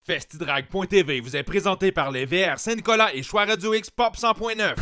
Festidrag.tv vous est présenté par les VR Saint-Nicolas et Choix Radio X Pop 100.9.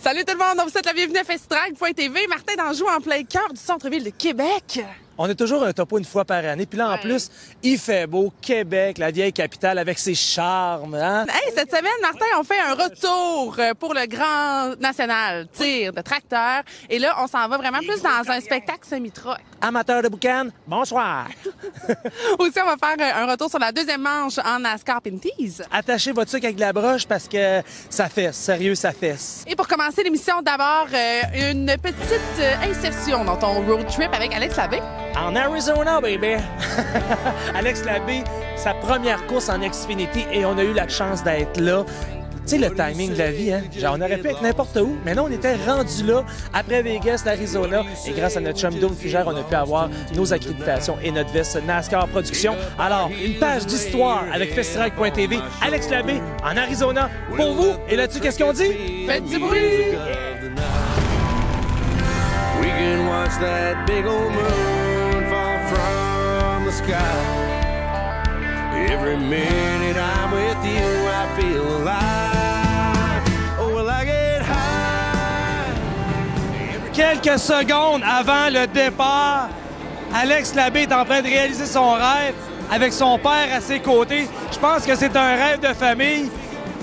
Salut tout le monde, on vous souhaite la bienvenue à Festidrag.tv. Martin Danjou en plein cœur du centre-ville de Québec. On a toujours un topo une fois par année. Puis là, en plus, il fait beau. Québec, la vieille capitale avec ses charmes. Hein? Hey, cette semaine, Martin, on fait un retour pour le Grand National tir de tracteur. Et là, on s'en va vraiment plus dans un spectacle semi-truck. Amateurs de boucan, bonsoir. Aussi, on va faire un retour sur la deuxième manche en NASCAR Pinties. Attachez votre sucre avec de la broche parce que ça fesse. Sérieux, ça fesse. Et pour commencer l'émission, d'abord, une petite insertion dans ton road trip avec Alex Labbé. En Arizona, baby! Alex Labbé, sa première course en Xfinity et on a eu la chance d'être là. Tu sais, le timing de la vie, hein? Genre, on aurait pu être n'importe où, mais non, on était rendu là, après Vegas, l'Arizona, et grâce à notre chum Dome Fugère, on a pu avoir nos accréditations et notre veste NASCAR Production. Alors, une page d'histoire avec Festidrag.tv, Alex Labbé, en Arizona, pour vous. Et là-dessus, qu'est-ce qu'on dit? Faites du bruit! We can watch that big old moon fall from the sky. Every minute I'm with you, I feel alive. Oh, well, I get high. Quelques secondes avant le départ, Alex Labbé est en train de réaliser son rêve avec son père à ses côtés. Je pense que c'est un rêve de famille.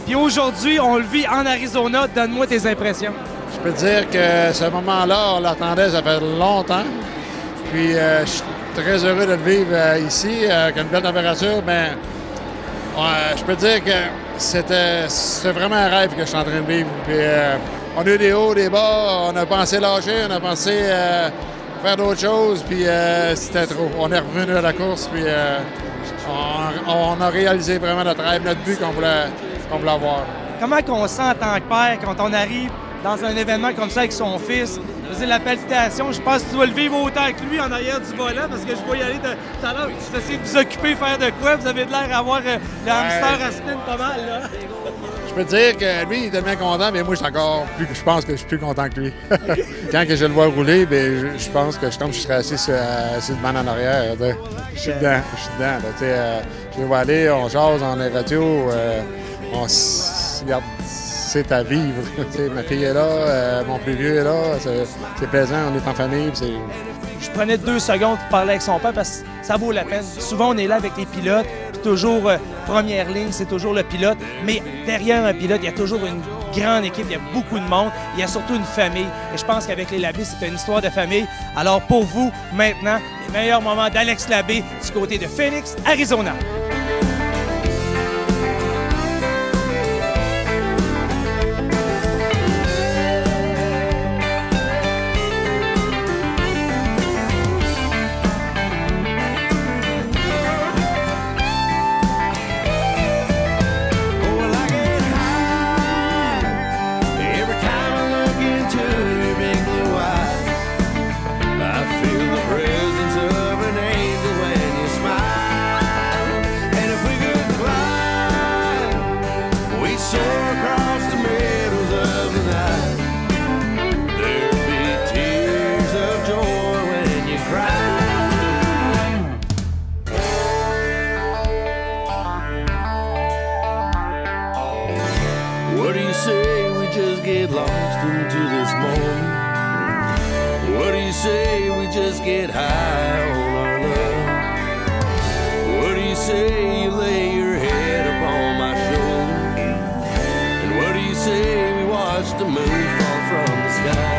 Puis aujourd'hui, on le vit en Arizona. Donne-moi tes impressions. Je peux te dire que ce moment-là, on l'attendait, ça fait longtemps. Puis je suis très heureux de le vivre ici, avec une belle température. Mais je peux te dire que c'est vraiment un rêve que je suis en train de vivre. Puis on a eu des hauts, des bas, on a pensé lâcher, on a pensé faire d'autres choses. Puis c'était trop. On est revenu à la course, puis on a réalisé vraiment notre rêve, notre but qu'on voulait avoir. Comment qu'on sent en tant que père quand on arrive dans un événement comme ça avec son fils? Je veux dire, la palpitation, je pense que tu dois le vivre autant que lui en arrière du volant, parce que je vois y aller tout à l'heure. Vous essayez de vous occuper, faire de quoi? Vous avez de l'air d'avoir le hamster à spin pas mal, là. Je peux te dire que lui, il est tellement content, mais moi, je pense que je suis plus content que lui. Quand que je le vois rouler, ben, je pense que je serais assis sur le banc en arrière. Je suis dedans. Je le vois aller, on jase, on est radio, on se regarde. C'est à vivre. Ma fille est là, mon plus vieux est là, c'est plaisant, on est en famille. Je prenais 2 secondes pour parler avec son père parce que ça vaut la peine. Souvent, on est là avec les pilotes, puis toujours première ligne, c'est toujours le pilote. Mais derrière un pilote, il y a toujours une grande équipe, il y a beaucoup de monde, il y a surtout une famille. Et je pense qu'avec les Labbé, c'est une histoire de famille. Alors pour vous, maintenant, les meilleurs moments d'Alex Labbé du côté de Phoenix, Arizona. say we just get lost into this moment? What do you say we just get high on our love? What do you say you lay your head upon my shoulder? And what do you say we watch the moon fall from the sky?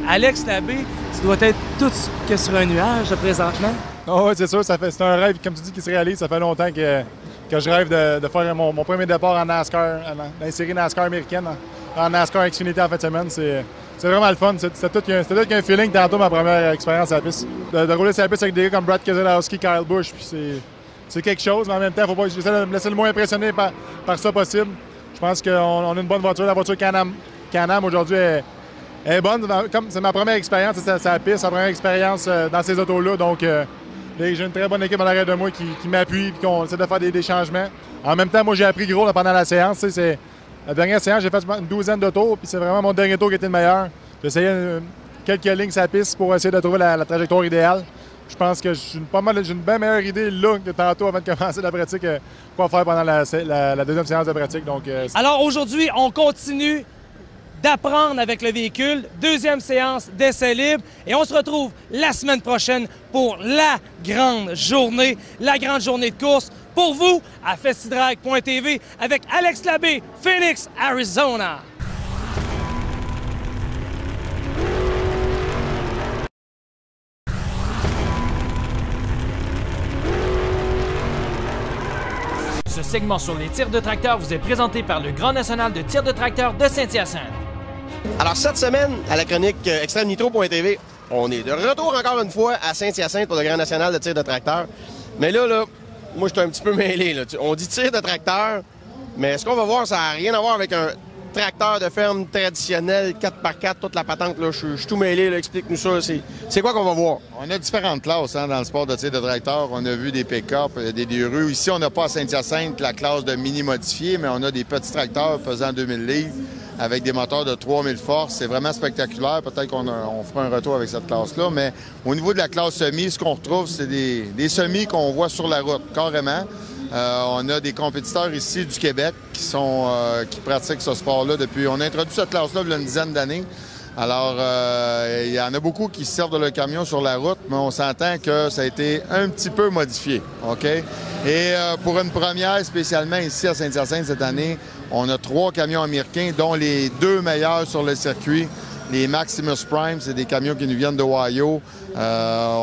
Alex Labbé, tu dois être tout que sur un nuage présentement. Oh, oui, c'est sûr, c'est un rêve, comme tu dis, qui se réalise. Ça fait longtemps que je rêve de faire mon premier départ en NASCAR, dans les séries NASCAR américaines, en NASCAR Xfinity en fin de semaine. C'est vraiment le fun. C'était tout qu'un feeling tantôt, ma première expérience à la piste. De rouler sur la piste avec des gars comme Brad Keselowski, Kyle Busch, puis c'est quelque chose, mais en même temps, faut pas j'essaie de me laisser le moins impressionné par ça possible. Je pense qu'on a une bonne voiture. La voiture Can-Am aujourd'hui est bonne. Comme c'est ma première expérience, c'est la piste, ma première expérience dans ces autos-là. Donc, j'ai une très bonne équipe en arrière de moi qui m'appuie et qu'on essaie de faire des changements. En même temps, moi, j'ai appris gros là, pendant la séance. La dernière séance, j'ai fait une douzaine de tours, puis c'est vraiment mon dernier tour qui était le meilleur. J'ai essayé quelques lignes sur la piste pour essayer de trouver la trajectoire idéale. Je pense que j'ai une bien meilleure idée là que tantôt avant de commencer la pratique, quoi faire pendant la deuxième séance de pratique. Donc, alors aujourd'hui, on continue d'apprendre avec le véhicule. Deuxième séance d'essai libre. Et on se retrouve la semaine prochaine pour la grande journée de course pour vous à festidrag.tv avec Alex Labbé, Phoenix, Arizona. Ce segment sur les tirs de tracteur vous est présenté par le Grand National de tir de tracteur de Saint-Hyacinthe. Alors, cette semaine, à la chronique extrême-nitro.tv, on est de retour encore une fois à Saint-Hyacinthe pour le Grand National de tir de tracteur. Mais là, moi, je suis un petit peu mêlé. Là. On dit tir de tracteur, mais ce qu'on va voir, ça n'a rien à voir avec un tracteur de ferme traditionnel, 4x4, toute la patente. Là. Je suis tout mêlé, explique-nous ça. C'est quoi qu'on va voir? On a différentes classes dans le sport de tir de tracteur. On a vu des pick-up, des rues. Ici, on n'a pas à Saint-Hyacinthe la classe de mini modifié, mais on a des petits tracteurs faisant 2000 livres avec des moteurs de 3000 forces. C'est vraiment spectaculaire. Peut-être qu'on fera un retour avec cette classe-là. Mais au niveau de la classe semi, ce qu'on retrouve, c'est des semis qu'on voit sur la route, carrément. On a des compétiteurs ici du Québec qui pratiquent ce sport-là depuis... On a introduit cette classe-là il y a une dizaine d'années. Alors, il y en a beaucoup qui servent de leur camion sur la route, mais on s'entend que ça a été un petit peu modifié, OK? Et pour une première, spécialement ici à Saint-Hyacinthe cette année, on a 3 camions américains, dont les 2 meilleurs sur le circuit. Les Maximus Prime, c'est des camions qui nous viennent d'Ohio.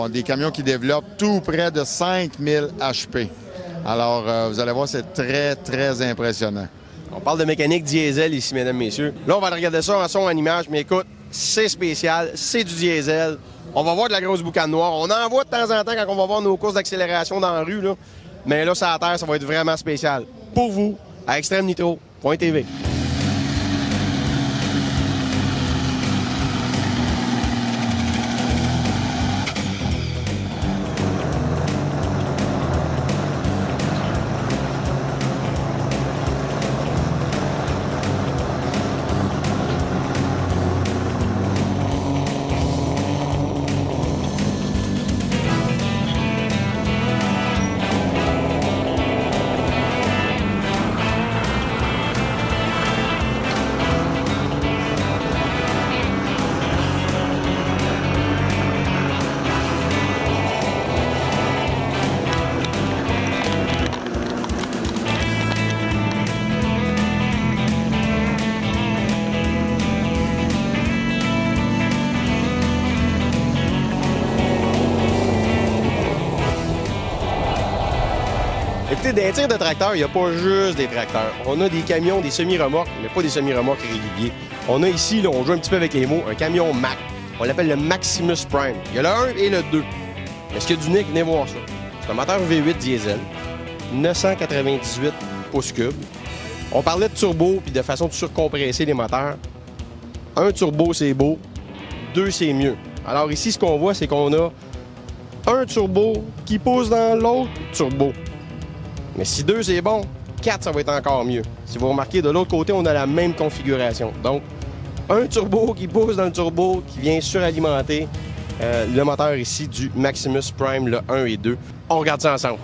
Des camions qui développent tout près de 5000 HP. Alors, vous allez voir, c'est très, très impressionnant. On parle de mécanique diesel ici, mesdames, messieurs. Là, on va regarder ça en son, en image, mais écoute, c'est spécial, c'est du diesel. On va voir de la grosse boucane noire. On en voit de temps en temps quand on va voir nos courses d'accélération dans la rue, là. Mais là, ça à terre, ça va être vraiment spécial. Pour vous, à extrême-nitro.tv. Écoutez, des tirs de tracteurs, il n'y a pas juste des tracteurs. On a des camions, des semi-remorques, mais pas des semi-remorques réguliers. On a ici, là, on joue un petit peu avec les mots, un camion Mac. On l'appelle le Maximus Prime. Il y a le 1 et le 2. Mais ce qu'il y a d'unique, venez voir ça. C'est un moteur V8 diesel, 998 pouces cubes. On parlait de turbo puis de façon de surcompresser les moteurs. un turbo, c'est beau. 2, c'est mieux. Alors ici, ce qu'on voit, c'est qu'on a un turbo qui pousse dans l'autre turbo. Mais si 2, c'est bon, 4, ça va être encore mieux. Si vous remarquez, de l'autre côté, on a la même configuration. Donc, un turbo qui pousse dans le turbo, qui vient suralimenter le moteur ici du Maximus Prime, le 1 et 2. On regarde ça ensemble.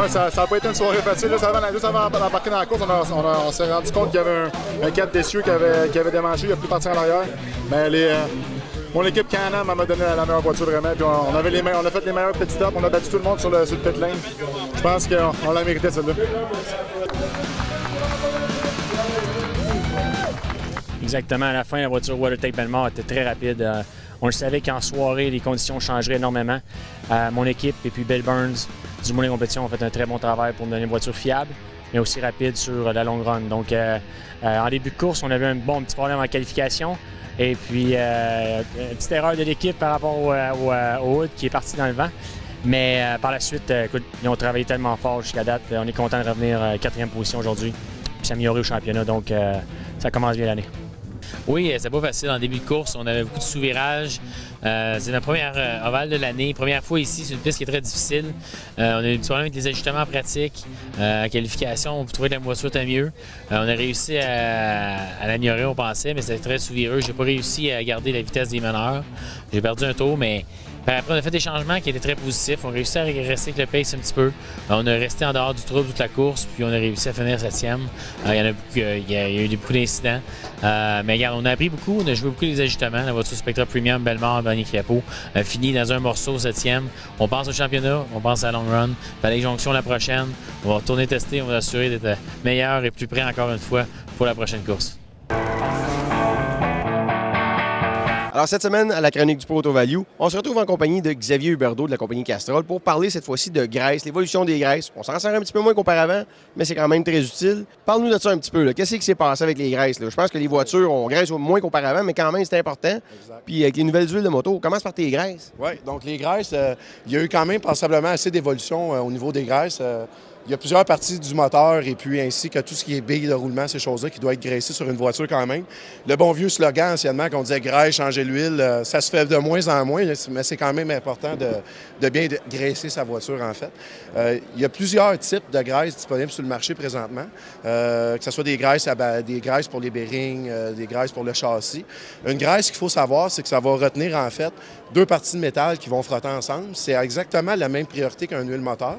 Ouais, ça n'a pas été une soirée facile. Juste avant d'embarquer dans la course, on s'est rendu compte qu'il y avait un cadre d'essieu qui avait démanché, il n'a plus parti en arrière. Mais mon équipe Can-Am m'a donné la meilleure voiture vraiment. Puis on a fait les meilleurs petits stops, on a battu tout le monde sur le pit lane. Je pense qu'on l'a mérité celle-là. Exactement, à la fin, la voiture WeatherTech Belmar était très rapide. On le savait qu'en soirée, les conditions changeraient énormément. Mon équipe et puis Bill Burns du Moulin Compétition ont fait un très bon travail pour me donner une voiture fiable, mais aussi rapide sur la long run. Donc, en début de course, on avait un bon petit problème en qualification. Et puis, une petite erreur de l'équipe par rapport au Hood qui est parti dans le vent. Mais par la suite, écoute, ils ont travaillé tellement fort jusqu'à date. On est content de revenir 4e position aujourd'hui puis s'améliorer au championnat. Donc, ça commence bien l'année. Oui, c'est pas facile en début de course. On avait beaucoup de sous-virages. C'est notre première ovale de l'année. Première fois ici, c'est une piste qui est très difficile. On a eu du problème avec les ajustements pratiques. En qualification, on trouvait que la voiture était mieux. On a réussi à l'améliorer, on pensait, mais c'était très sous-vireux. J'ai pas réussi à garder la vitesse des meneurs. J'ai perdu un tour, mais après, on a fait des changements qui étaient très positifs. On a réussi à régresser avec le pace un petit peu. On a resté en dehors du trouble toute la course, puis on a réussi à finir 7e. Il y a eu beaucoup d'incidents. Mais regarde, on a appris beaucoup. On a joué beaucoup les ajustements. La voiture Spectra Premium, Bellemare, Bernier Crépeau, a fini dans un morceau 7e. On pense au championnat, on pense à la long run. Palais Jonction la prochaine. On va retourner tester. On va s'assurer d'être meilleur et plus prêt encore une fois pour la prochaine course. Alors, cette semaine, à la chronique du Pro Auto Value, on se retrouve en compagnie de Xavier Huberdeau de la compagnie Castrol pour parler cette fois-ci de graisse, l'évolution des graisses. On s'en sert un petit peu moins qu'auparavant, mais c'est quand même très utile. Parle-nous de ça un petit peu. Qu'est-ce qui s'est passé avec les graisses? Là? Je pense que les voitures, on graisse moins qu'auparavant, mais quand même, c'est important. Exact. Puis avec les nouvelles huiles de moto, on commence par tes graisses. Oui, donc les graisses, il y a eu quand même passablement assez d'évolution au niveau des graisses. Il y a plusieurs parties du moteur et puis ainsi que tout ce qui est billes de roulement, ces choses-là qui doivent être graissées sur une voiture quand même. Le bon vieux slogan anciennement qu'on disait graisse, changer l'huile, ça se fait de moins en moins, mais c'est quand même important de bien graisser sa voiture en fait. Il y a plusieurs types de graisses disponibles sur le marché présentement, que ce soit des graisses pour les bearings, des graisses pour le châssis. Une graisse qu'il faut savoir, c'est que ça va retenir en fait deux parties de métal qui vont frotter ensemble. C'est exactement la même priorité qu'un huile moteur,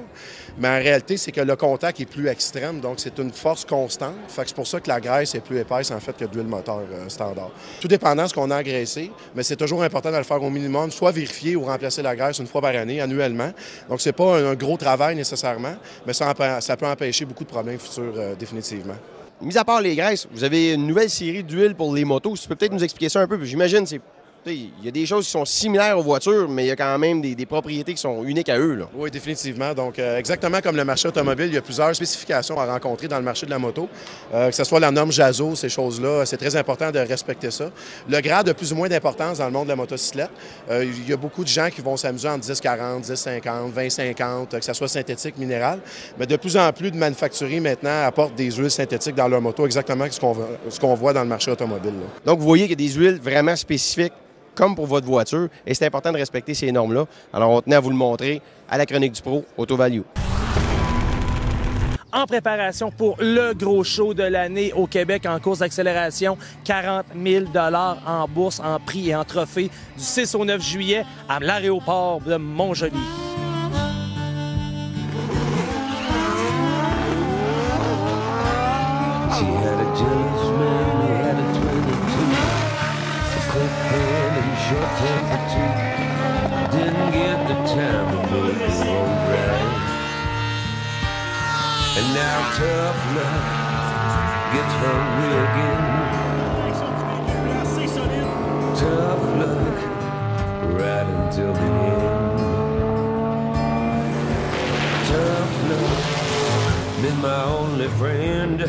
mais en réalité, c'est que le contact est plus extrême, donc c'est une force constante. Fait que c'est pour ça que la graisse est plus épaisse en fait que de l'huile moteur standard. Tout dépendant de ce qu'on a engraissé, mais c'est toujours important de le faire au minimum, soit vérifier ou remplacer la graisse une fois par année, annuellement. Donc c'est pas un gros travail nécessairement, mais ça peut empêcher beaucoup de problèmes futurs définitivement. Mis à part les graisses, vous avez une nouvelle série d'huiles pour les motos. Tu peux peut-être nous expliquer ça un peu? J'imagine c'est il y a des choses qui sont similaires aux voitures, mais il y a quand même des propriétés qui sont uniques à eux. Là. Oui, définitivement. Donc, exactement comme le marché automobile, il y a plusieurs spécifications à rencontrer dans le marché de la moto. Que ce soit la norme JASO, ces choses-là, c'est très important de respecter ça. Le grade a plus ou moins d'importance dans le monde de la motocyclette. Il y a beaucoup de gens qui vont s'amuser en 10-40, 10-50, 20-50, que ce soit synthétique, minéral. Mais de plus en plus de manufacturiers maintenant apportent des huiles synthétiques dans leur moto, exactement ce qu'on voit dans le marché automobile. Là. Donc, vous voyez qu'il y a des huiles vraiment spécifiques comme pour votre voiture, et c'est important de respecter ces normes-là. Alors, on tenait à vous le montrer à la chronique du Pro Auto Value. En préparation pour le gros show de l'année au Québec en course d'accélération, 40 000 $ en bourse, en prix et en trophée du 6 au 9 juillet à l'aéroport de Montjoly. Didn't get the time to make it all right. And now tough luck gets her way again. Tough luck right until the end. Tough luck been my only friend.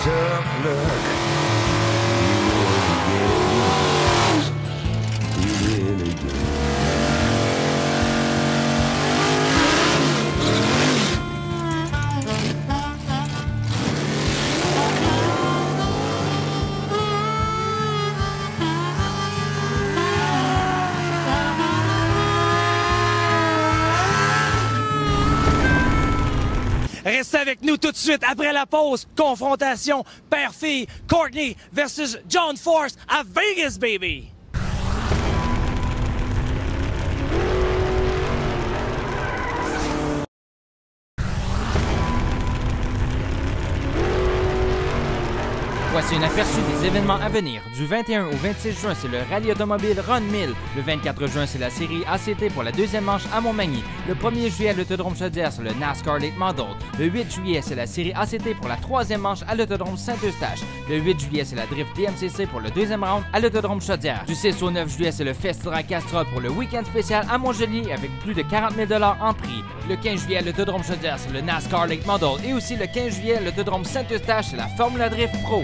Tough luck. Restez avec nous tout de suite après la pause. Confrontation père-fille, Courtney versus John Force à Vegas, baby! Voici un aperçu des événements à venir. Du 21 au 26 juin, c'est le rallye automobile Run 1000. Le 24 juin, c'est la série ACT pour la deuxième manche à Montmagny. Le 1er juillet, à l'Autodrome Chaudière, c'est le NASCAR Late Model. Le 8 juillet, c'est la série ACT pour la troisième manche à l'Autodrome Saint-Eustache. Le 8 juillet, c'est la Drift DMCC pour le deuxième round à l'Autodrome Chaudière. Du 6 au 9 juillet, c'est le Festival Castrol pour le week-end spécial à Montjoly avec plus de 40 000 $ en prix. Le 15 juillet, à l'Autodrome Chaudière, c'est le NASCAR Late Model. Et aussi le 15 juillet, à l'Autodrome Saint-Eustache, c'est la Formula Drift Pro.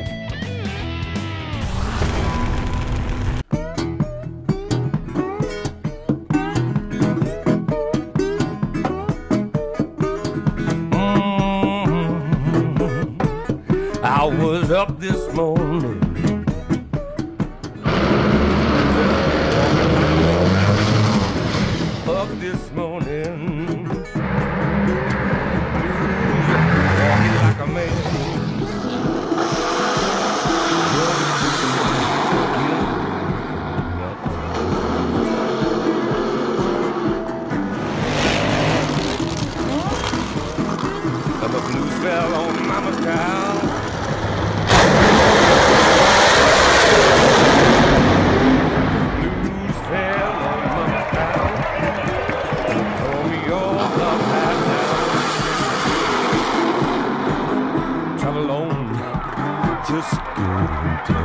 was up this morning. Up this morning. Walking like a man. The blues fell on Mama's town. Blues fell on Mama's town. Told me all about that now. Travel on, just go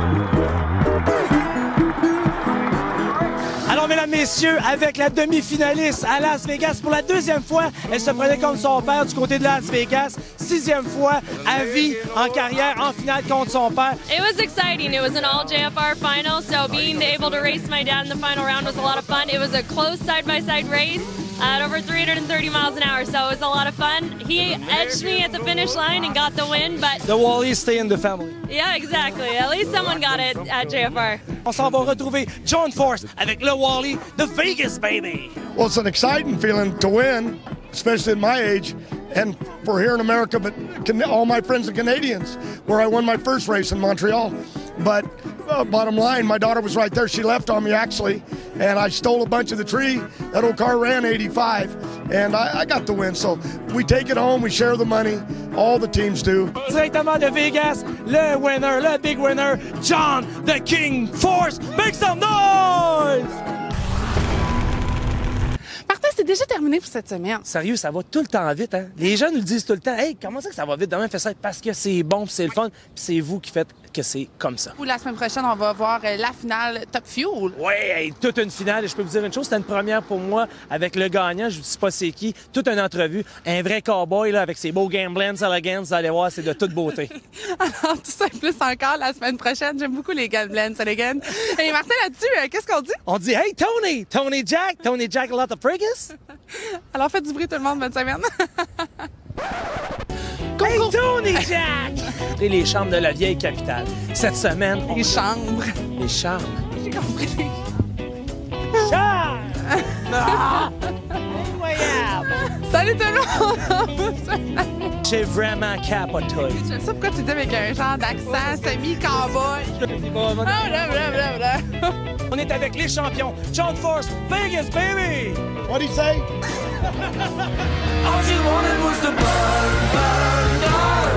Alors, mesdames, messieurs, avec la demi-finaliste à Las Vegas pour la deuxième fois, elle se prenait comme son père du côté de Las Vegas. 6e fois à vie en carrière en finale contre son père. It was exciting. It was an all JFR final, so being able to race my dad in the final round was a lot of fun. It was a close side-by-side race at over 330 miles an hour, so it was a lot of fun. He edged me at the finish line and got the win, but... The Wallies stay in the family. Yeah, exactly. At least someone got it at JFR. On s'en va retrouver John Force avec le Wally, the Vegas baby. Well, it's an exciting feeling to win, especially at my age, and for here in America, but all my friends are Canadians, where I won my first race in Montreal. But bottom line, my daughter was right there. She left on me, actually, and I stole a bunch of the tree. That old car ran 85, and I got the win. So we take it home, we share the money. All the teams do. Directement de Vegas, le winner, le big winner, John the King Force. Make some noise! Martin, c'est déjà terminé pour cette semaine. Sérieux, ça va tout le temps vite, hein? Les gens nous le disent tout le temps. Hey, comment ça que ça va vite? Demain, fais ça parce que c'est bon, c'est le fun, puis c'est vous qui faites que c'est comme ça. Ou la semaine prochaine, on va voir la finale Top Fuel. Oui, hey, toute une finale. Et je peux vous dire une chose, c'était une première pour moi avec le gagnant. Je ne sais pas c'est qui. Toute une entrevue. Un vrai cowboy là, avec ses beaux Gambling Elegance. Vous allez voir, c'est de toute beauté. Alors, tout ça et plus encore la semaine prochaine. J'aime beaucoup les Gambling Elegance. Et Martin, là-dessus, qu'est-ce qu'on dit? On dit, hey, Tony! Tony Jack, a lot of friggers. Alors, faites du bruit tout le monde, bonne semaine. Hey, Tony Jack! Et les chambres de la vieille capitale. Cette semaine, les chambres. Les chambres. J'ai compris. Chambres! Incroyable! Salut tout le monde! J'ai vraiment capoté. Je sais pourquoi tu dis avec un genre d'accent semi-cowboy. On est avec les champions. John Force, Vegas, baby! What'd he say? All she wanted was to burn, burn, burn,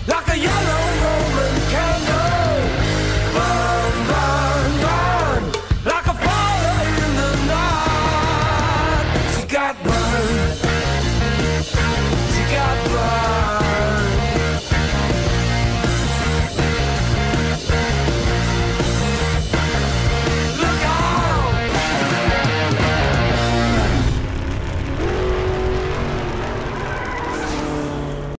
like a